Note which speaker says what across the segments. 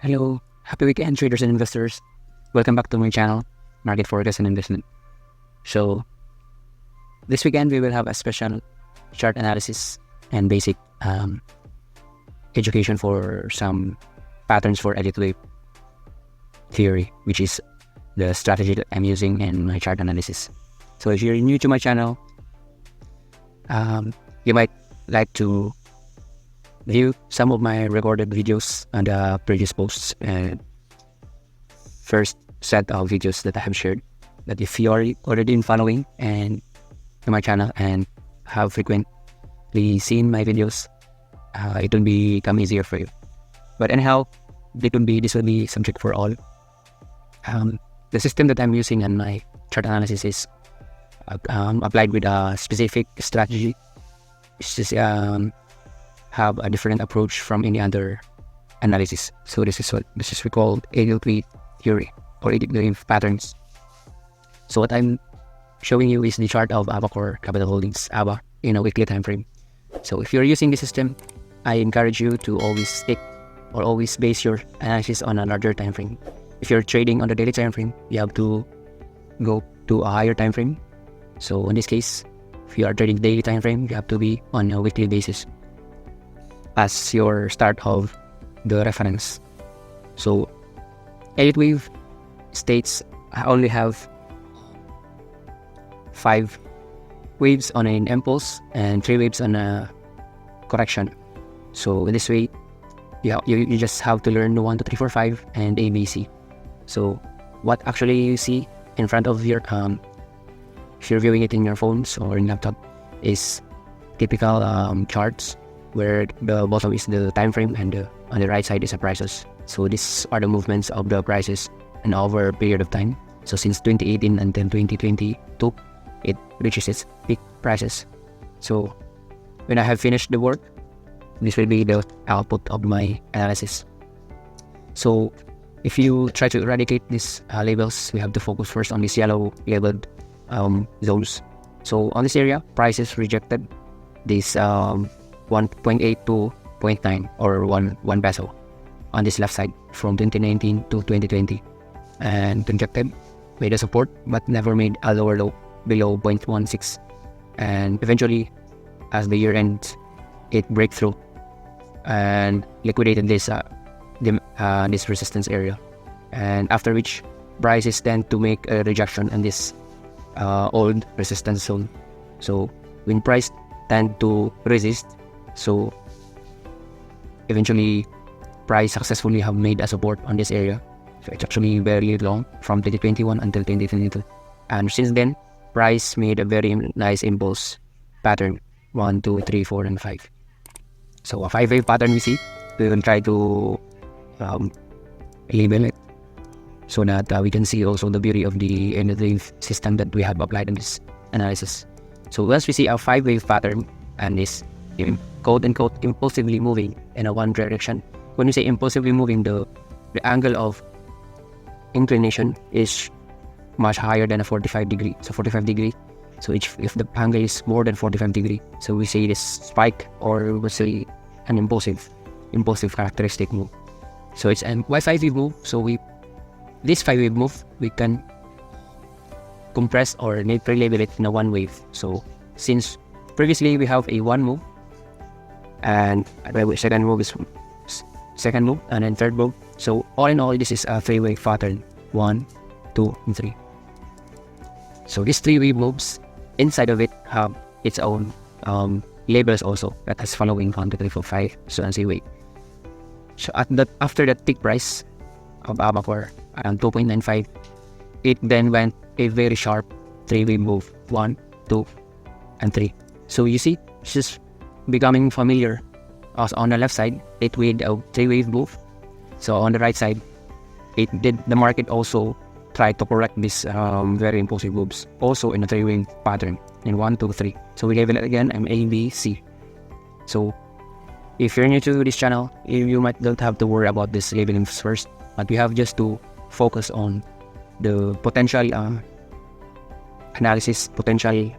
Speaker 1: Hello, happy weekend traders and investors. Welcome back to my channel, Market Forecast and Investment. So, this weekend we will have a special chart analysis and basic education for some patterns for elite wave theory, which is the strategy that I'm using in my chart analysis. So, if you're new to my channel, you might like to view some of my recorded videos and previous posts and first set of videos that I have shared. That if you are already in following and to my channel and have frequently seen my videos, it will become easier for you. But anyhow, this will be subject for all. The system that I'm using in my chart analysis is applied with a specific strategy. It's just have a different approach from any other analysis. So this is we call elite wave theory or elite wave patterns. So what I'm showing you is the chart of Abacor Capital Holdings, ABA, in a weekly time frame. So if you're using this system, I encourage you to always stick or always base your analysis on a larger time frame. If you're trading on the daily time frame, you have to go to a higher time frame. So in this case, if you are trading daily time frame, you have to be on a weekly basis as your start of the reference. So elite wave states only have 5 waves on an impulse and 3 waves on a correction. So in this way, you just have to learn the 1, 2, 3, 4, 5 and ABC. So what actually you see in front of your if you're viewing it in your phones or in laptop is typical charts where the bottom is the time frame and on the right side is the prices. So these are the movements of the prices and over a period of time. So since 2018 until 2022, it reaches its peak prices. So when I have finished the work, this will be the output of my analysis. So if you try to eradicate these labels, we have to focus first on these yellow labeled zones. So on this area, prices rejected this 1.8 to 0.9 or 1 peso on this left side from 2019 to 2020 and rejected, made a support but never made a lower low below 0.16, and eventually as the year ends it break through and liquidated this this resistance area, and after which prices tend to make a rejection in this old resistance zone. So when price tend to resist, so eventually price successfully have made a support on this area. So it's actually very long from 2021 until 2022, and since then price made a very nice impulse pattern 1, 2, 3, 4 and 5. So a 5-wave pattern we see, we will try to label it so that we can see also the beauty of the wave system that we have applied in this analysis. So once we see a 5-wave pattern and this quote unquote impulsively moving in a one direction. When we say impulsively moving, the angle of inclination is much higher than a 45 degree. So 45 degree. So if the angle is more than 45 degree, so we say this spike, or we say an impulsive characteristic move. So it's an Y5 move. So this 5-wave move we can compress or label it in a 1 wave. So since previously we have a 1 move, and second move is second move, and then third move. So all in all, this is a 3-wave pattern: 1, 2, and 3. So these 3-wave moves inside of it have its own labels also that has following 1, 2, 3, 4, 5, so and so way. So after that peak price of Abacor around 2.95, it then went a very sharp 3-wave move: 1, 2, and 3. So you see, it's just becoming familiar. Also on the left side, it made a 3-wave move. So on the right side, the market also tried to correct this very impulsive moves also in a 3-wave pattern in 1, 2, 3. So we label it again A, B, C. So if you're new to this channel, you might don't have to worry about this labeling first, but you have just to focus on the potential analysis, potential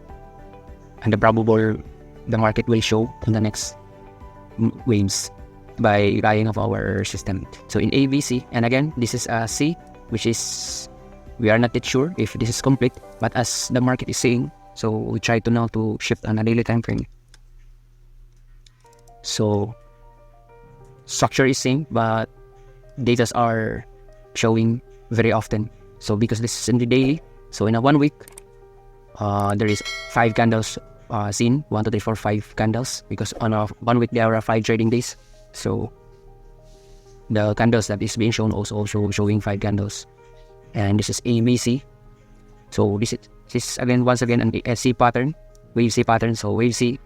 Speaker 1: and the probable the market will show in the next waves by buying of our system. So in ABC, and again, this is a C, which is, we are not yet sure if this is complete, but as the market is saying, so we try to now to shift on a daily time frame. So structure is same, but data are showing very often. So because this is in the daily, so in a 1 week, there is 5 candles seen, 1, 2, 3, 4, 5 candles, because on a 1 week there are 5 trading days. So the candles that is being shown also showing 5 candles. And this is ABC. So this is again, once again, an SC pattern, wave C pattern. So wave C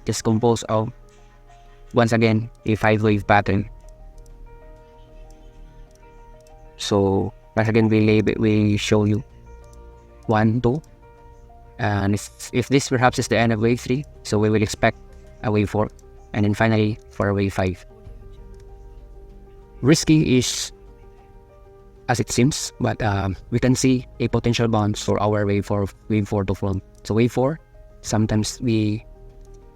Speaker 1: is composed of, once again, a 5-wave pattern. So once again, we show you 1, 2, and if this perhaps is the end of wave 3, so we will expect a wave 4, and then finally for a wave 5. Risky is as it seems, but we can see a potential bounce for our wave 4 to form. So wave 4, sometimes we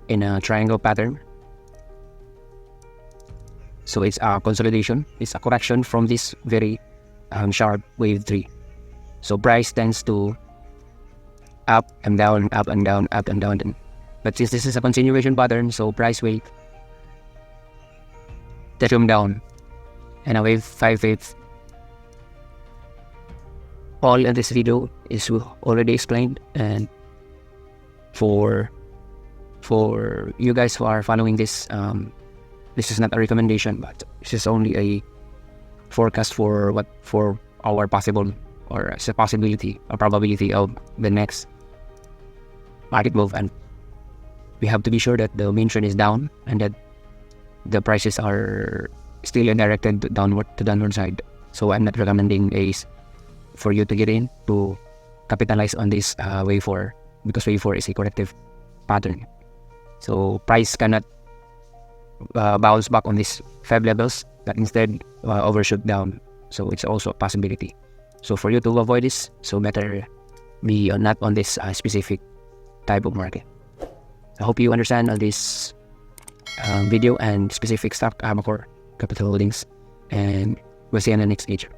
Speaker 1: in a triangle pattern. So it's a consolidation, it's a correction from this very sharp wave 3. So price tends to up and down, up and down, up and down. But since this is a continuation pattern, so price will come down. And a wave 5 wave. All in this video is already explained, and for you guys who are following this, this is not a recommendation, but this is only a forecast for our possible, or as a possibility or probability of the next market move. And we have to be sure that the main trend is down and that the prices are still directed to downward side. So I'm not recommending for you to get in to capitalize on this wave 4, because wave 4 is a corrective pattern. So price cannot bounce back on these 5 levels, but instead overshoot down. So it's also a possibility. So for you to avoid this, so better be not on this specific type of market. I hope you understand on this video and specific stock, Abacore Capital Holdings, and we'll see you in the next video.